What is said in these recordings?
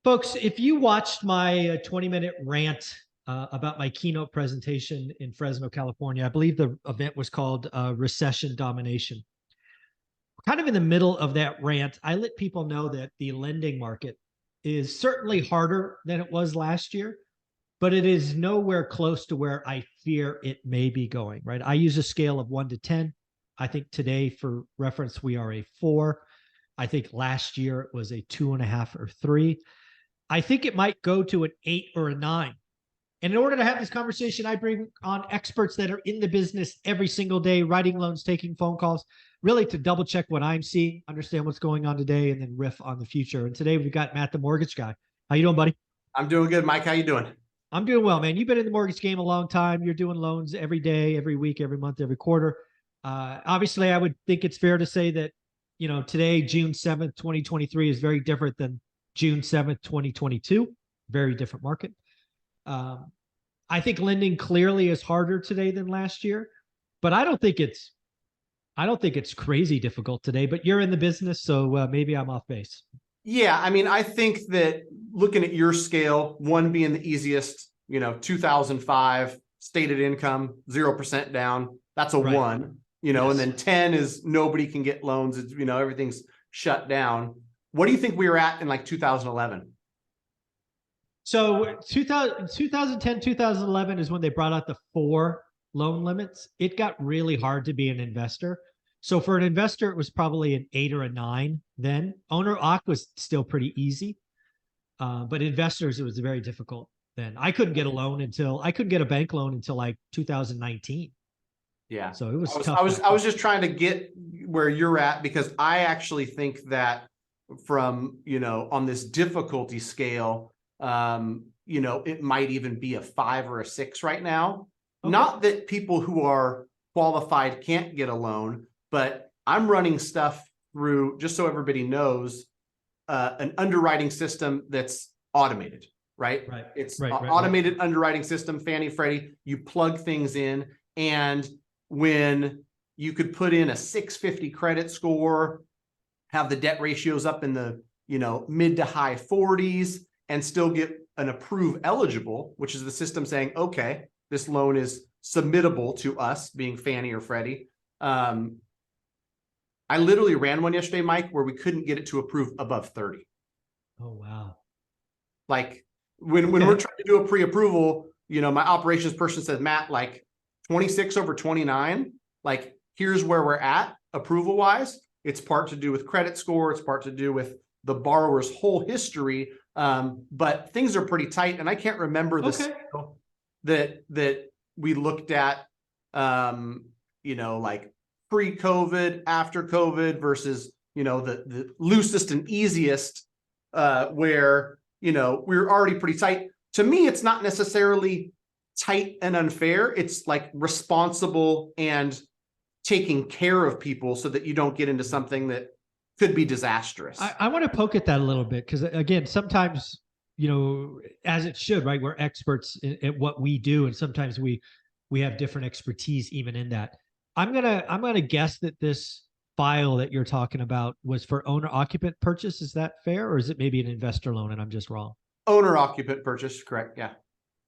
Folks, if you watched my 20-minute rant about my keynote presentation in Fresno, California, I believe the event was called Recession Domination. Kind of in the middle of that rant, I let people know that the lending market is certainly harder than it was last year, but it is nowhere close to where I fear it may be going, right? I use a scale of 1 to 10. I think today, for reference, we are a 4. I think last year it was a 2.5 or 3. I think it might go to an 8 or a 9. And in order to have this conversation, I bring on experts that are in the business every single day, writing loans, taking phone calls, really to double check what I'm seeing, understand what's going on today, and then riff on the future. And today we've got Matt, the mortgage guy. How you doing, buddy? I'm doing good, Mike. How you doing? I'm doing well, man. You've been in the mortgage game a long time. You're doing loans every day, every week, every month, every quarter. Obviously, I would think it's fair to say that, today, June 7th, 2023 is very different than June 7th, 2022. Very different market. I think lending clearly is harder today than last year, but I don't think it's crazy difficult today, but you're in the business, so maybe I'm off base. Yeah, I mean, I think that looking at your scale, 1 being the easiest, 2005 stated income, 0% down, that's a right. 1, yes. And then 10 is nobody can get loans. It's, everything's shut down. What do you think we were at in like 2011? So 2010, 2011 is when they brought out the 4 loan limits. It got really hard to be an investor. So for an investor, it was probably an 8 or a 9 then. Owner occ was still pretty easy. But investors, it was very difficult then. I couldn't get a bank loan until like 2019. Yeah. So it was tough. I was just trying to get where you're at, because I actually think that from, on this difficulty scale, it might even be a 5 or a 6 right now. Okay. Not that people who are qualified can't get a loan, but I'm running stuff through, just so everybody knows, an underwriting system that's automated, right? Right. It's automated underwriting system, Fannie, Freddie. You plug things in, and when you could put in a 650 credit score, have the debt ratios up in the, mid to high 40s, and still get an approve eligible, which is the system saying, okay, this loan is submittable to us, being Fannie or Freddie. I literally ran one yesterday, Mike, where we couldn't get it to approve above 30. Oh, wow. Like when we're trying to do a pre-approval, my operations person said, Matt, like 26 over 29, like here's where we're at approval wise. It's part to do with credit score. It's part to do with the borrower's whole history. But things are pretty tight. And I can't remember the scale that we looked at, like pre-COVID, after COVID versus, the loosest and easiest, where, we're already pretty tight. To me, it's not necessarily tight and unfair. It's like responsible and taking care of people so that you don't get into something that could be disastrous. I want to poke at that a little bit, because again, sometimes, as it should, right? We're experts at what we do, and sometimes we have different expertise even in that. I'm gonna guess that this file that you're talking about was for owner occupant purchase. Is that fair, or is it maybe an investor loan and I'm just wrong? Owner occupant purchase, correct? Yeah.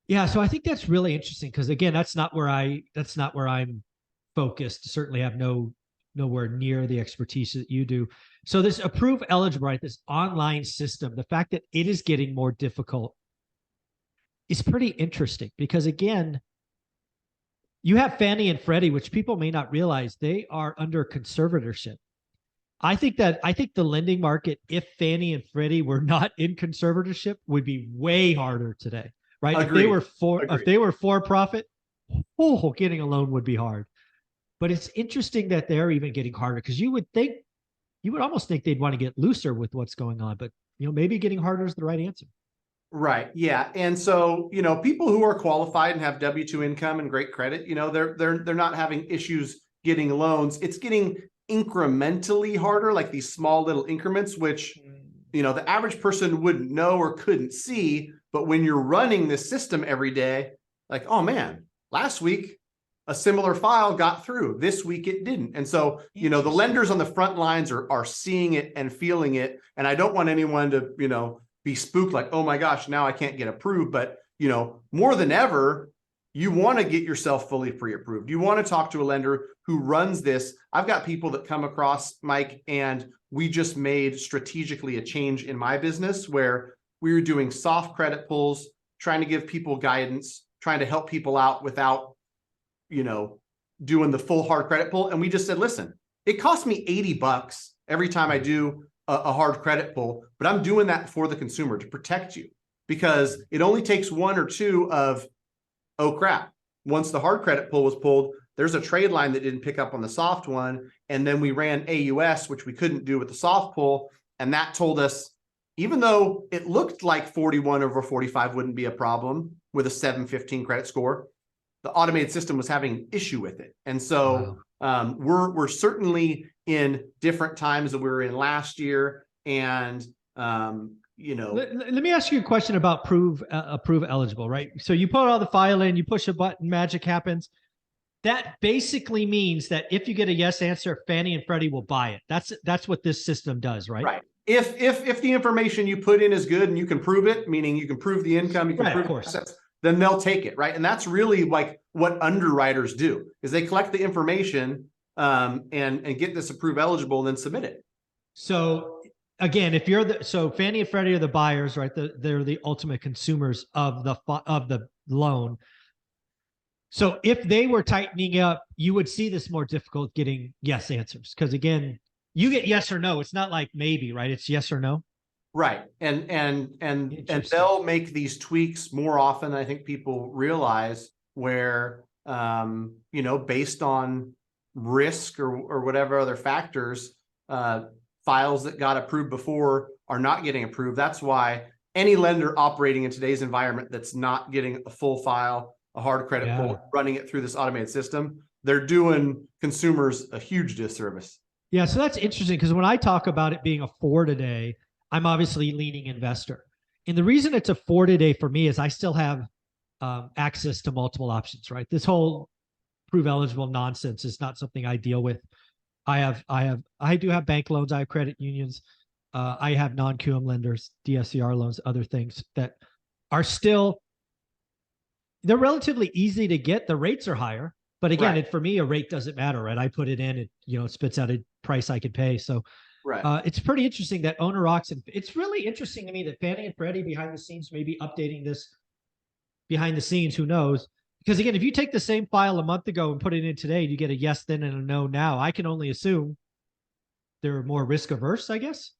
Yeah. So I think that's really interesting, because again, that's not where I'm focused. Certainly have nowhere near the expertise that you do. So this approve eligible, right? This online system, the fact that it is getting more difficult is pretty interesting, because again, you have Fannie and Freddie, which people may not realize they are under conservatorship. I think the lending market, if Fannie and Freddie were not in conservatorship, would be way harder today, right? Agreed. If they were for profit, getting a loan would be hard. But it's interesting that they're even getting harder, because you would almost think they'd want to get looser with what's going on, but maybe getting harder is the right answer. Right. Yeah. And so, people who are qualified and have W-2 income and great credit, they're not having issues getting loans. It's getting incrementally harder, like these small little increments, which, the average person wouldn't know or couldn't see. But when you're running this system every day, like, oh man, last week a similar file got through. This week it didn't. And so, the lenders on the front lines are seeing it and feeling it. And I don't want anyone to, be spooked like, oh my gosh, now I can't get approved. But, you know, more than ever, you want to get yourself fully pre-approved. You want to talk to a lender who runs this. I've got people that come across, Mike, and we just made strategically a change in my business where we were doing soft credit pulls, trying to give people guidance, trying to help people out without, you know, doing the full hard credit pull. And we just said, listen, it costs me $80 every time I do a hard credit pull, but I'm doing that for the consumer to protect you, because it only takes one or two of, oh crap, once the hard credit pull was pulled, there's a trade line that didn't pick up on the soft one. And then we ran AUS, which we couldn't do with the soft pull. And that told us, even though it looked like 41 over 45 wouldn't be a problem with a 715 credit score, the automated system was having issue with it. And so we're certainly in different times than we were in last year. And you know, let me ask you a question about approve eligible, right? So you put all the file in, you push a button, magic happens. That basically means that if you get a yes answer, Fannie and Freddie will buy it. That's what this system does, right? Right. If the information you put in is good and you can prove it, meaning you can prove the income, you can prove the assets, then they'll take it, right? And that's really like what underwriters do, is they collect the information and get this approved eligible and then submit it. So again, if you're so Fannie and Freddie are the buyers, right? They're the ultimate consumers of the loan. So if they were tightening up, you would see this more difficult getting yes answers. Because again, you get yes or no. It's not like maybe, right? It's yes or no. Right. And they'll make these tweaks more often than I think people realize, where you know, based on risk or whatever other factors, files that got approved before are not getting approved. That's why any lender operating in today's environment that's not getting a full file, a hard credit pull, running it through this automated system, they're doing consumers a huge disservice. Yeah, so that's interesting, because when I talk about it being a 4-a-day, I'm obviously leaning investor. And the reason it's a 4-a-day for me is I still have access to multiple options, right? This whole prove eligible nonsense is not something I deal with. I do have bank loans. I have credit unions. I have non-QM lenders, DSCR loans, other things that are still, they're relatively easy to get. The rates are higher, but again, for me, a rate doesn't matter, right? I put it in, it, you know, it spits out a price I could pay. So it's pretty interesting that owner rocks, and it's really interesting to me that Fannie and Freddie behind the scenes may be updating this behind the scenes. Who knows? Because again, if you take the same file a month ago and put it in today, you get a yes then and a no now. I can only assume they're more risk averse, I guess.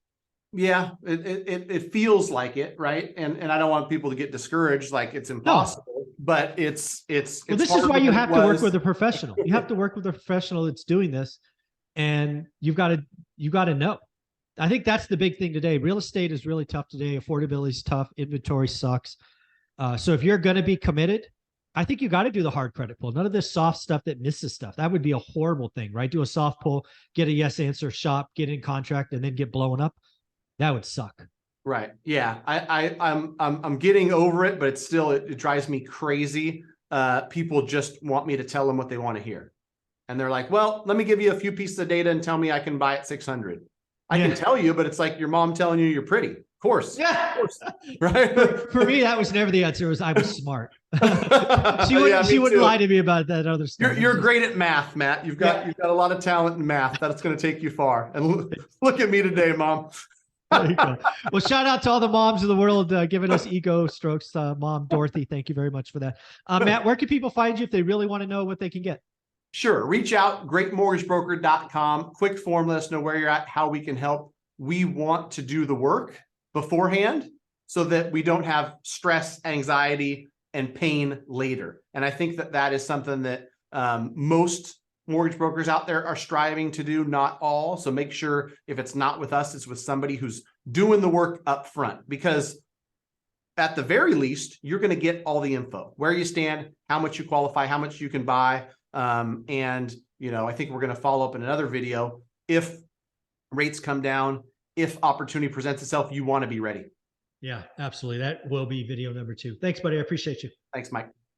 Yeah, it feels like it, right? And I don't want people to get discouraged, like it's impossible. No. But it's well, this is why you have to work with a professional. You have to work with a professional that's doing this, and you've got to know. I think that's the big thing today. Real estate is really tough today. Affordability is tough. Inventory sucks. So if you're going to be committed, I think you got to do the hard credit pull. None of this soft stuff that misses stuff. That would be a horrible thing, right? Do a soft pull, get a yes answer, shop, get in contract, and then get blown up. That would suck. Right. Yeah. I'm getting over it, but it's still, it drives me crazy. People just want me to tell them what they want to hear. And they're like, well, let me give you a few pieces of data and tell me I can buy at 600. I can tell you, but it's like your mom telling you you're pretty. Of course. Yeah. Of course. Right. For me, that was never the answer. It was I was smart. she wouldn't lie to me about that other stuff. You're great at math, Matt. You've got a lot of talent in math. That's going to take you far. And look at me today, Mom. There you go. Well, shout out to all the moms of the world giving us ego strokes. Mom Dorothy, thank you very much for that. Matt, where can people find you if they really want to know what they can get? Sure. Reach out, greatmortgagebroker.com. Quick form, let us know where you're at, how we can help. We want to do the work beforehand so that we don't have stress, anxiety, and pain later. And I think that that is something that most mortgage brokers out there are striving to do, not all. So make sure if it's not with us, it's with somebody who's doing the work up front, because at the very least, you're going to get all the info, where you stand, how much you qualify, how much you can buy. And, you know, I think we're going to follow up in another video. If rates come down, if opportunity presents itself, you want to be ready. Yeah, absolutely. That will be video number 2. Thanks, buddy. I appreciate you. Thanks, Mike.